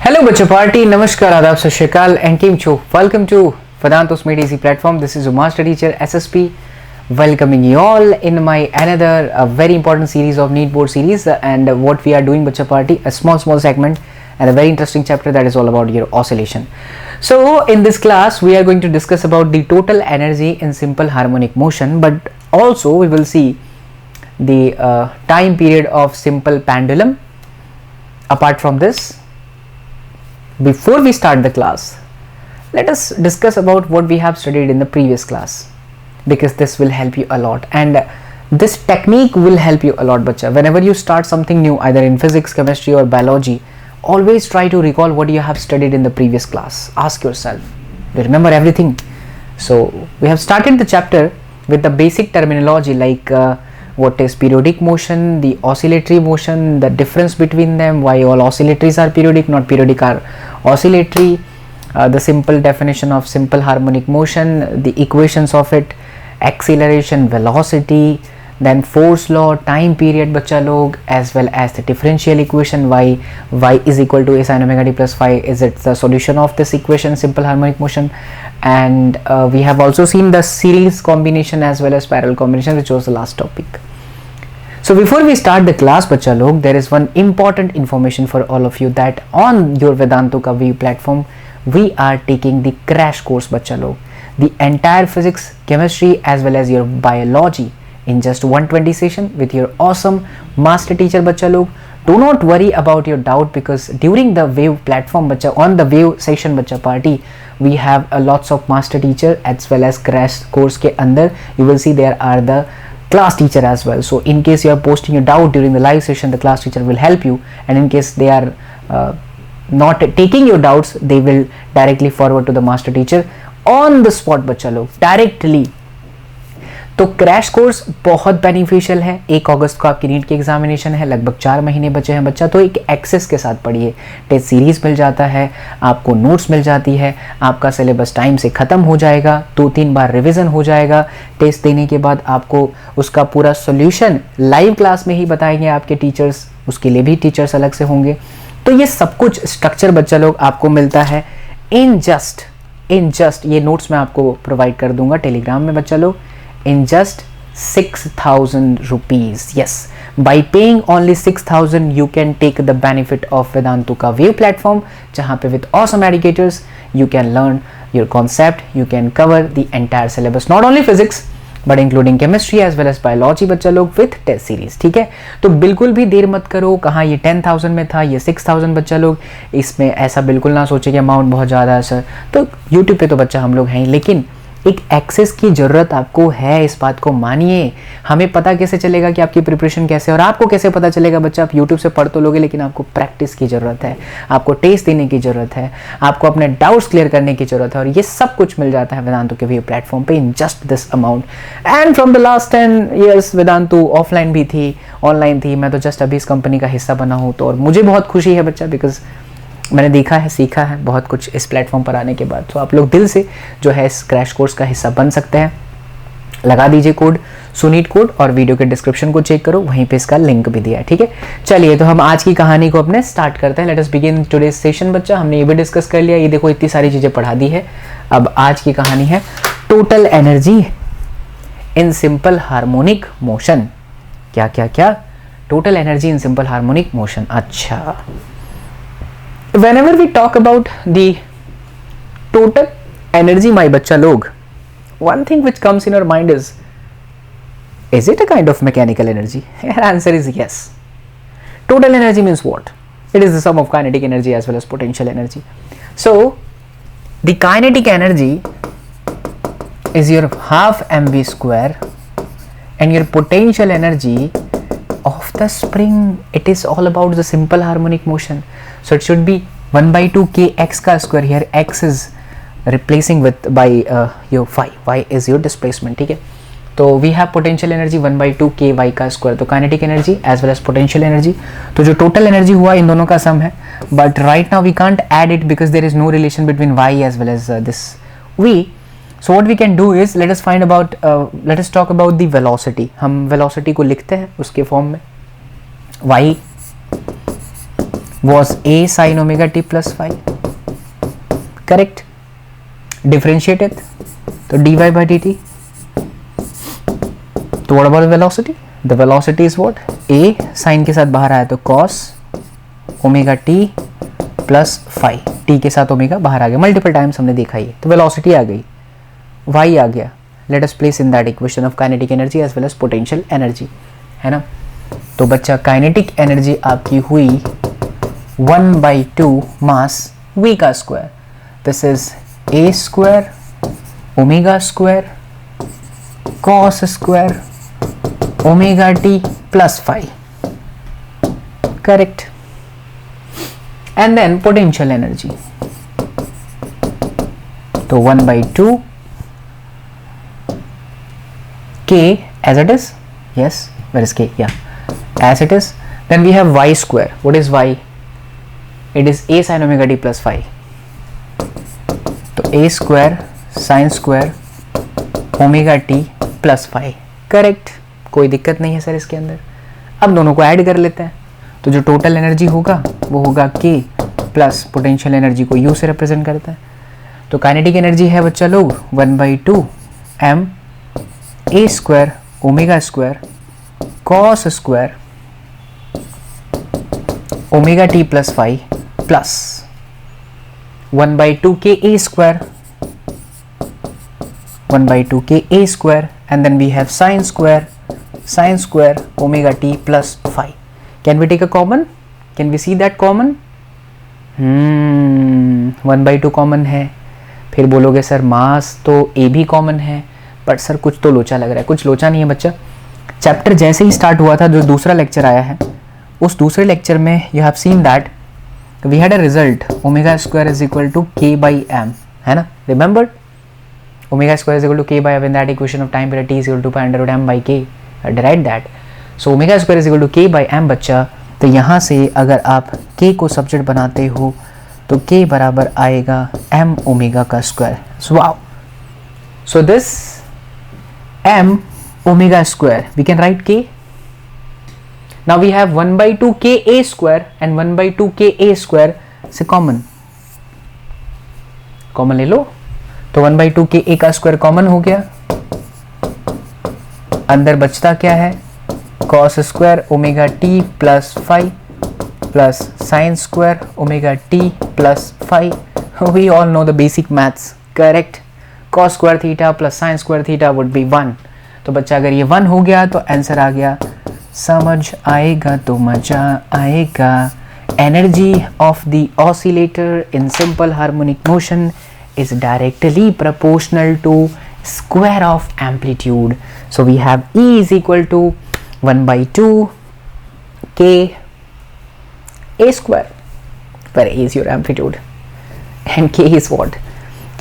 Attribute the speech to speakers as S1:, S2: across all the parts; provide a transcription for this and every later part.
S1: Hello बच्चों party नमस्कार आदाब सत श्री अकाल एंड केम छो welcome to Vedanto's Made Easy platform. This is your master teacher SSP welcoming you all in my another very important series of NEET board series and what we are doing बच्चों party a small segment and a very interesting chapter that is all about your oscillation. So in this class we are going to discuss about the total energy in simple harmonic motion, but also we will see the time period of simple pendulum. Apart from this, before we start the class, let us discuss about what we have studied in the previous class, because this will help you a lot and this technique will help you a lot bacha. Whenever you start something new either in physics, chemistry or biology, always try to recall what you have studied in the previous class. Ask yourself, do you remember everything? So we have started the chapter with the basic terminology like what is periodic motion, the oscillatory motion, the difference between them, why all oscillatories are periodic, not periodic are oscillatory, the simple definition of simple harmonic motion, the equations of it, acceleration, velocity, then force law, time period बच्चा लोग, as well as the differential equation y is equal to a sin omega t plus phi is it the solution of this equation simple harmonic motion. And we have also seen the series combination as well as parallel combination, which was the last topic. So before we start the class बच्चा लोग, there is one important information for all of you that on your Vedanto का V platform we are taking the crash course बच्चा लोग, the entire physics, chemistry as well as your biology in just 120 session with your awesome master teacher बच्चा लोग. Do not worry about your doubt, because during the wave platform बच्चा, on the wave session बच्चा party, we have a lots of master teacher as well as crash course के अंदर you will see there are the class teacher as well. So in case you are posting a doubt during the live session, the class teacher will help you, and in case they are not taking your doubts, they will directly forward to the master teacher on the spot बच्चा लोग directly. तो crash course बहुत beneficial है. 1 अगस्त को आपकी NEET की examination है, लगभग 4 महीने बचे हैं बच्चा, तो एक एक्सेस के साथ पढ़िए. टेस्ट सीरीज मिल जाता है आपको, नोट्स मिल जाती है, आपका सिलेबस टाइम से ख़त्म हो जाएगा, 2-3 बार रिवीजन हो जाएगा. टेस्ट देने के बाद आपको उसका पूरा सोल्यूशन लाइव क्लास में ही बताएंगे आपके टीचर्स, उसके लिए भी टीचर्स अलग से होंगे. तो ये सब कुछ स्ट्रक्चर बच्चा लोग आपको मिलता है इन जस्ट ये नोट्स मैं आपको प्रोवाइड कर दूंगा टेलीग्राम में बच्चा लोग, in just 6,000 rupees. Yes, by paying only 6,000 you can take the benefit of Vedanto का wave platform, जहाँ पे with awesome educators you can learn your concept, you can cover the entire syllabus, not only physics but including chemistry as well as biology बच्चा लोग with test series. ठीक है, तो बिल्कुल भी देर मत करो. कहाँ ये 10,000 में था, ये 6,000 बच्चा लोग, इसमें ऐसा बिल्कुल ना सोचे कि अमाउंट बहुत ज़्यादा है सर. तो यूट्यूब पे तो बच्चा हम लोग हैं, लेकिन एक एक्सेस की ज़रूरत आपको है, इस बात को मानिए. हमें पता कैसे चलेगा कि आपकी प्रिपरेशन कैसे, और आपको कैसे पता चलेगा बच्चा, आप यूट्यूब से पढ़ तो लोगे, लेकिन आपको प्रैक्टिस की ज़रूरत है, आपको टेस्ट देने की ज़रूरत है, आपको अपने डाउट्स क्लियर करने की ज़रूरत है, और ये सब कुछ मिल जाता है वेदांतो के वी प्लेटफॉर्म पे in just this amount. And from the last 10 years वेदांतो offline भी थी, ऑनलाइन थी. मैं तो जस्ट अभी इस कंपनी का हिस्सा बना हूँ, तो और मुझे बहुत खुशी है बच्चा, बिकॉज मैंने देखा है, सीखा है बहुत कुछ इस प्लेटफॉर्म पर आने के बाद. तो आप लोग दिल से जो है इस क्रैश कोर्स का हिस्सा बन सकते हैं. लगा दीजिए कोड सुनीट कोड, और वीडियो के डिस्क्रिप्शन को चेक करो, वहीं पे इसका लिंक भी दिया है. ठीक है, चलिए तो हम आज की कहानी को अपने स्टार्ट करते हैं. Let us begin today's session बच्चा. हमने ये भी डिस्कस कर लिया, ये देखो इतनी सारी चीज़ें पढ़ा दी है. अब आज की कहानी है total energy in simple harmonic motion. क्या total energy in simple harmonic motion. अच्छा, whenever we talk about the total energy my बच्चा लोग, one thing which comes in your mind is it a kind of mechanical energy? Answer is yes. Total energy means what? It is the sum of kinetic energy as well as potential energy. So the kinetic energy is your half mv square, and your potential energy of the spring, it is all about the simple harmonic motion. So it should be 1/2 kx का square. Here x is replacing with by your phi, y is your displacement. ठीक है, तो we have potential energy 1/2 ky का square. तो kinetic energy as well as potential energy, तो जो total energy हुआ इन दोनों का sum है. But right now we can't add it because there is no relation between y as well as this v. So what we can do is let us talk about the velocity. हम velocity को लिखते हैं उसके form में y was a sin omega t plus phi. Correct. Differentiate it. तो dy by dt. तो what about the velocity? The velocity is what? a sin के साथ बाहर आया तो cos omega t plus phi. t के साथ ओमेगा बाहर आ गया, मल्टीपल टाइम्स हमने देखा ये, तो वेलोसिटी आ गई, y आ गया. Let us place in that equation of kinetic energy as well as potential energy, है ना. तो बच्चा काइनेटिक एनर्जी आपकी हुई 1/2 मास v का square. This is a square omega square cos square omega t plus phi. Correct. And then potential energy, तो 1/2 k as it is, yes, where is k, yeah, as it is. Then we have y square. What is y? It is a sin omega t plus phi. तो a square sin square omega t plus phi. Correct. कोई दिक्कत नहीं है sir इसके अंदर. अब दोनों को ऐड कर लेते हैं, तो जो टोटल एनर्जी होगा वो होगा k प्लस पोटेंशियल एनर्जी को u से रिप्रेजेंट करता है. तो काइनेटिक एनर्जी है बच्चा लोग 1/2 m a square omega square cos square omega t plus phi plus 1/2 k a square 1/2 k a square and then we have sin square omega t plus phi. Can we take a common? Can we see that common? 1/2 common है. फिर बोलोगे sir मास तो a भी common है, but sir कुछ तो लोचा लग रहा है. कुछ लोचा नहीं है बच्चा. चैप्टर जैसे ही स्टार्ट हुआ था, जो दूसरा लेक्चर आया है, उस दूसरे लेक्चर में you have seen that we had a result omega square is equal to k by m, है ना. Remember omega square is equal to k by m in that equation of time period t is equal to pi under root m by k. Derived that. So omega square is equal to k by m बच्चा. तो यहाँ से अगर आप k को subject बनाते हो तो k बराबर आएगा m ओमेगा का square. Wow. So this m omega square we can write k. Now we have 1/2 k a square and 1/2 k a square से कॉमन ले लो. तो 1/2 k a का स्क्वायर कॉमन हो गया. अंदर बचता क्या है? cos square omega t plus phi plus sine square omega t plus phi. We all know the basic maths. Correct. cos square theta plus sine square theta would be 1. तो बच्चा अगर ये 1 हो गया तो आंसर आ गया. समझ आएगा तो मजा आएगा. Energy of the oscillator in simple harmonic motion is directly proportional to square of amplitude. So we have E is equal to 1/2 k a square, where a is your amplitude and k is what?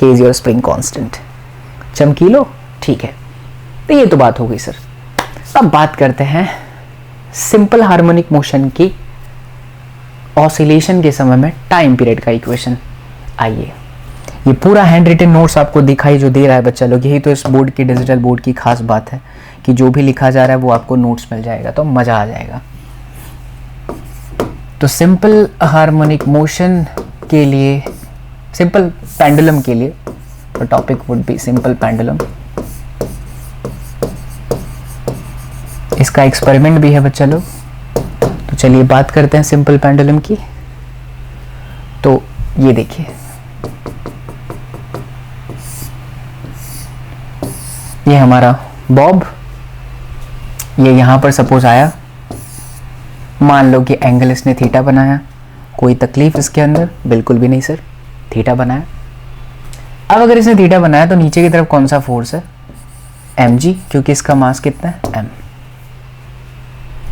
S1: K is your spring constant. चमकी लो. ठीक है. तो ये तो बात हो गई sir. अब बात करते हैं सिंपल हार्मोनिक मोशन की ऑसिलेशन के समय में टाइम पीरियड का इक्वेशन. आइए, ये पूरा हैंड रिटन नोट्स आपको दिखाई जो दे रहा है बच्चा लोग, यही तो इस बोर्ड की, डिजिटल बोर्ड की खास बात है कि जो भी लिखा जा रहा है वो आपको नोट्स मिल जाएगा, तो मज़ा आ जाएगा. तो सिंपल हार्मोनिक मोशन के लिए, सिंपल पेंडुलम के लिए, तो topic would be simple pendulum. इसका एक्सपेरिमेंट भी है बच्चा लोग. तो चलिए बात करते हैं सिंपल पेंडुलम की. तो ये देखिए, ये हमारा बॉब, ये यहाँ पर सपोज आया. मान लो कि एंगल इसने थीटा बनाया. कोई तकलीफ इसके अंदर? बिल्कुल भी नहीं सर. थीटा बनाया. अब अगर इसने थीटा बनाया तो नीचे की तरफ कौन सा फोर्स है? mg, क्योंकि इसका मास कितना है? m.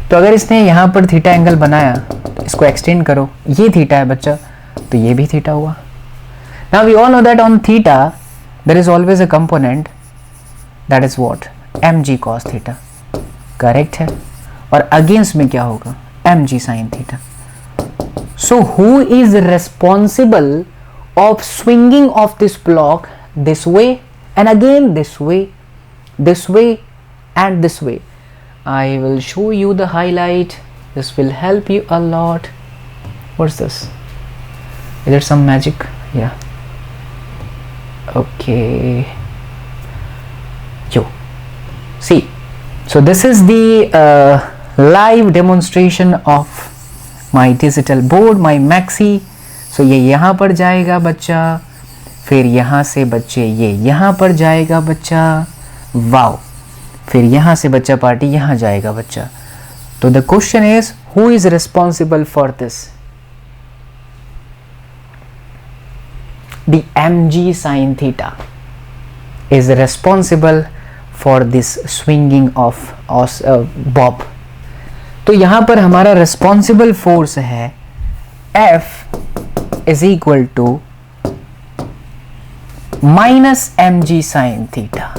S1: तो अगर इसने यहाँ पर थीटा एंगल बनाया तो इसको एक्सटेंड करो. ये थीटा है बच्चा, तो ये भी थीटा हुआ. Now we all know that on theta there is always a component that is what? mg cos theta. Correct है. और अगेंस्ट में क्या होगा? mg sin theta. So who is responsible of swinging of this block this way and again this way and this way? I will show you the highlight. This will help you a lot. What's this? Is there some magic? Yeah. Okay. Yo. See. So this is the live demonstration of my digital board, my Maxi. So ये यहाँ पर जाएगा बच्चा, फिर यहाँ से बच्चे ये यहाँ पर जाएगा बच्चा, वाओ, फिर यहाँ से बच्चा पार्टी यहाँ जाएगा बच्चा. तो the question is, who is responsible for this? The mg sin theta is responsible for this swinging of bob. तो यहाँ पर हमारा responsible force है F is equal to minus mg sin theta.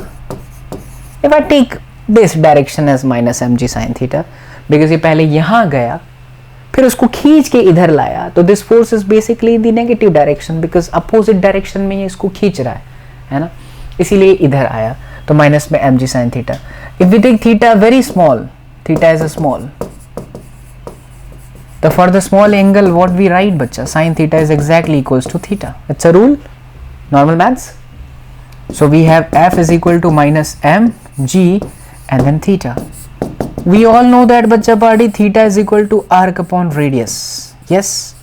S1: If I take this direction as minus mg sin theta, because ये पहले यहाँ गया फिर उसको खींच के इधर लाया, तो this force is basically the negative direction, because opposite direction में ये इसको खींच रहा है ना, इसीलिए इधर आया. तो माइनस में mg sin थीटा. If we take theta very small, theta is a small, तो for the small angle what we write बच्चा, sin theta is exactly equals to theta. It's a rule, normal maths. So we have f is equal to minus mg and then theta. We all know that bachcha party theta is equal to arc upon radius. Yes,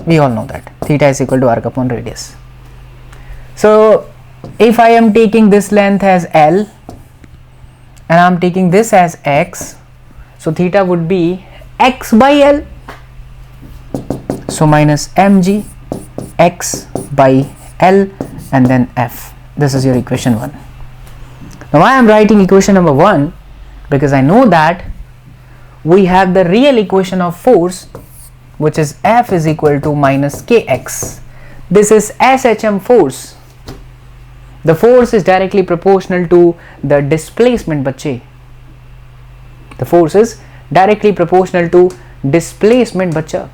S1: we all know that theta is equal to arc upon radius. So if I am taking this length as L and I am taking this as x, so theta would be x by L. So minus mg x by L and then f. This is your equation 1. Now why I am writing equation number 1? Because I know that we have the real equation of force, which is F is equal to minus kx. This is SHM force. The force is directly proportional to the displacement, bachche. The force is directly proportional to displacement, bachcha.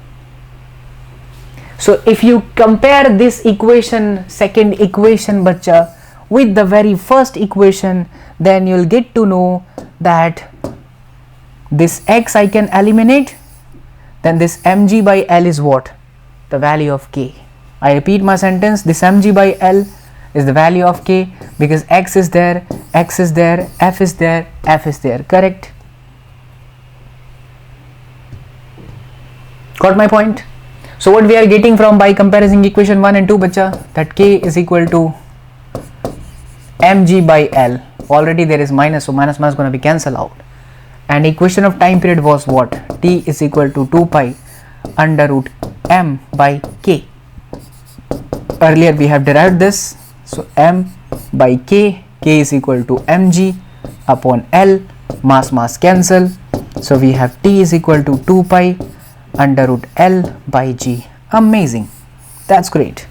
S1: So if you compare this equation, second equation bachcha, with the very first equation, then you'll get to know that this x I can eliminate, then this mg by L is what? The value of k. I repeat my sentence, this mg by L is the value of k, because x is there, x is there, f is there, f is there, correct? Got my point? So what we are getting from by comparing equation 1 and 2 bacha, that k is equal to mg by L. Already there is minus, so minus minus going to be cancelled out. And equation of time period was what? T is equal to 2 pi under root m by k. Earlier we have derived this, so m by k, k is equal to mg upon L, mass cancel, so we have T is equal to 2 pi under root L by g. Amazing, that's great.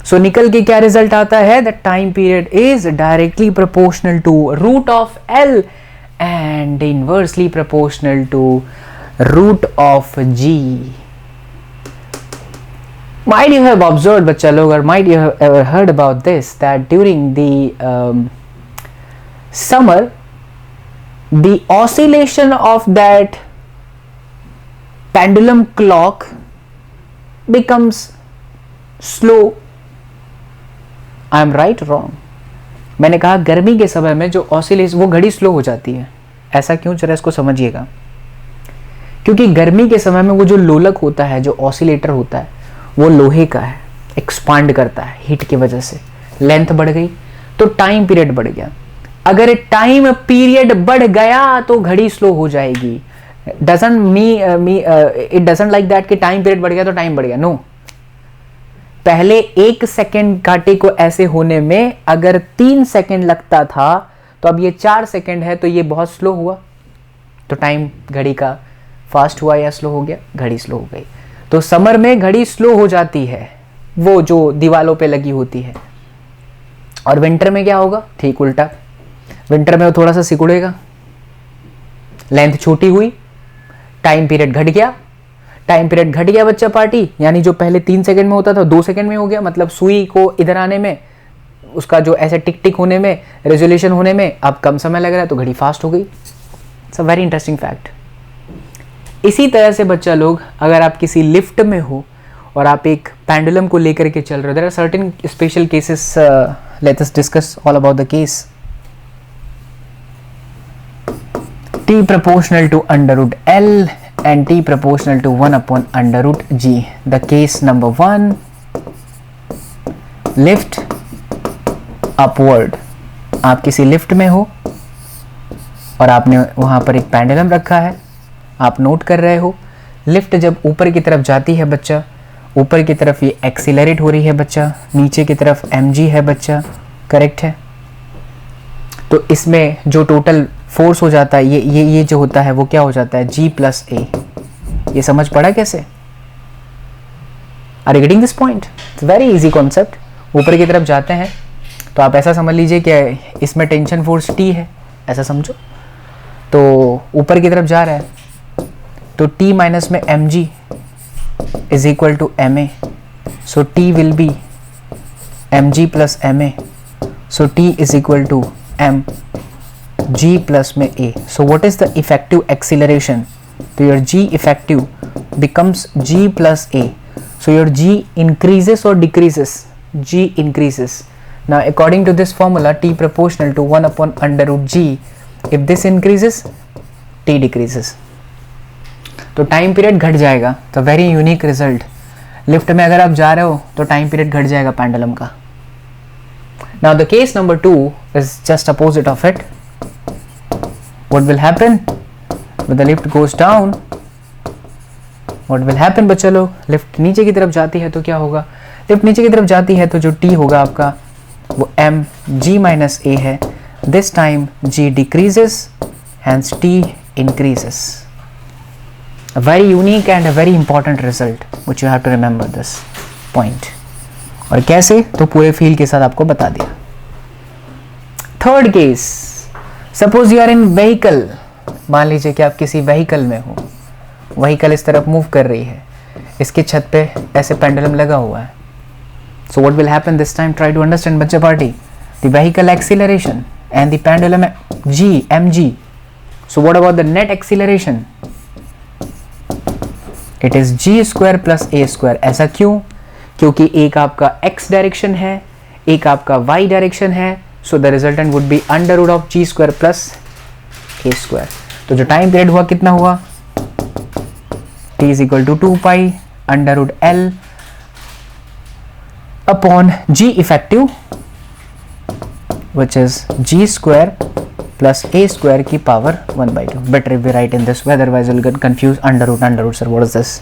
S1: So निकल के क्या result आता है, the time period is directly proportional to root of L and inversely proportional to root of G. Might you have observed बच्चा लोग, or might you have ever heard about this, that during the summer the oscillation of that pendulum clock becomes slow. I am right wrong? मैंने कहा गर्मी के समय में जो oscillation, वो घड़ी स्लो हो जाती है. ऐसा क्यों, जरा इसको समझिएगा. क्योंकि गर्मी के समय में वो जो लोलक होता है, जो ऑसिलेटर होता है, वो लोहे का है, एक्सपांड करता है हीट की वजह से, लेंथ बढ़ गई तो टाइम पीरियड बढ़ गया. अगर टाइम पीरियड बढ़ गया तो घड़ी स्लो हो जाएगी. इट डजंट लाइक दैट कि टाइम पीरियड बढ़ गया तो टाइम बढ़ गया. नो, पहले 1 सेकेंड कांटे को ऐसे होने में अगर 3 सेकेंड लगता था, तो अब ये 4 सेकेंड है, तो ये बहुत स्लो हुआ, तो टाइम घड़ी का फास्ट हुआ या स्लो हो गया, घड़ी स्लो हो गई. तो समर में घड़ी स्लो हो जाती है, वो जो दीवालों पे लगी होती है. और विंटर में क्या होगा, ठीक उल्टा. विंटर में वो थोड़ा सा सिकुड़ेगा, लेंथ छोटी हुई, टाइम पीरियड घट गया. टाइम पीरियड घट गया बच्चा पार्टी, यानी जो पहले 3 सेकंड में होता था 2 सेकंड में हो गया. मतलब सुई को इधर आने में, उसका जो ऐसे टिक टिक होने में, रेजोल्यूशन होने में अब कम समय लग रहा है, तो घड़ी फास्ट हो गई. It's a very interesting fact. इसी तरह से बच्चा लोग, अगर आप किसी लिफ्ट में हो और आप एक पेंडुलम को लेकर के चल रहे हो, there are certain special cases, let us discuss all about the case. T proportional to under root L and T proportional to 1 upon under root G. The case number 1, lift upward. आप किसी lift में हो और आपने वहाँ पर एक pendulum रखा है, आप नोट कर रहे हो. लिफ्ट जब ऊपर की तरफ जाती है बच्चा, ऊपर की तरफ ये एक्सीलरेट हो रही है बच्चा, नीचे की तरफ mg है बच्चा, करेक्ट है. तो इसमें जो टोटल फोर्स हो जाता है, ये जो होता है वो क्या हो जाता है, G प्लस ए. ये समझ पड़ा कैसे? Are you getting this point? Very easy concept. ऊपर की तरफ जाते हैं तो आप ऐसा समझ लीजिए कि इसमें टेंशन फोर्स T है, ऐसा समझो. तो ऊपर की तरफ जा रहा है तो T माइनस में mg is equal to ma. So T will be mg plus ma. So T is equal to m g plus में a. So what is the effective acceleration? So your g effective becomes g plus a. So your g increases or decreases? G increases. Now according to this formula, T proportional to 1 upon under root g. If this increases, T decreases. तो time period घट जाएगा. तो very unique result. Lift में अगर आप जा रहे हो तो टाइम पीरियड घट जाएगा पेंडुलम का. Now the case number 2 is just opposite of it. What will happen when the lift goes down? What will happen बच्चा लोग? लिफ्ट नीचे की तरफ जाती है तो क्या होगा? लिफ्ट नीचे की तरफ जाती है तो जो T होगा आपका वो m g माइनस a है. This time g decreases, hence T increases. A very unique and a very important result which you have to remember this point. और कैसे? तो पूरे फील के साथ आपको बता दिया. Third case, suppose you are in vehicle. मान लीजिए कि आप किसी व्हीकल में हो, व्हीकल इस तरफ मूव कर रही है, इसकी छत पे ऐसे पेंडुलम लगा हुआ है. So what will happen this time? Try to understand बच्चा party. The vehicle acceleration and the pendulum g mg. So what about the net acceleration? It is g square plus a square. ऐसा क्यों? क्योंकि एक आपका x direction है, एक आपका y direction है. So the resultant would be under root of g square plus a square. तो जो टाइम पीरियड हुआ कितना हुआ? t is equal to 2 pi under root l upon g effective which is g square plus a square की power 1/2. Better if we write in this way, otherwise will get confuse. Under root sir what is this?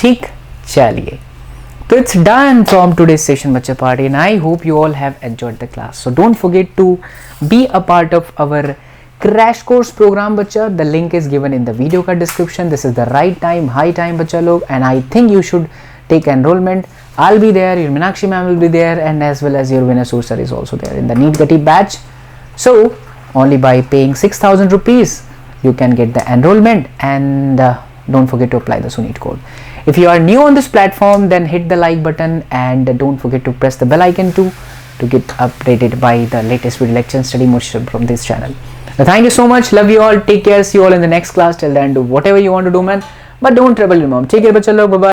S1: ठीक, चलिए. So it's done from today's session Bachcha Party, and I hope you all have enjoyed the class. So don't forget to be a part of our crash course program Bachcha. The link is given in the video ka description. This is the right time, high time Bachcha log, and I think you should take enrollment. I'll be there, your Meenakshi ma'am will be there, and as well as your Vinay Sur sir is also there in the NEET Gati batch. So only by paying 6,000 rupees you can get the enrollment, and don't forget to apply the SUNEET code. If you are new on this platform, then hit the like button and don't forget to press the bell icon too to get updated by the latest video lecture and study motion from this channel. Now, thank you so much. Love you all. Take care. See you all in the next class. Till then, do whatever you want to do, man. But don't trouble your mom. Take care, bachcha log. Bye bye.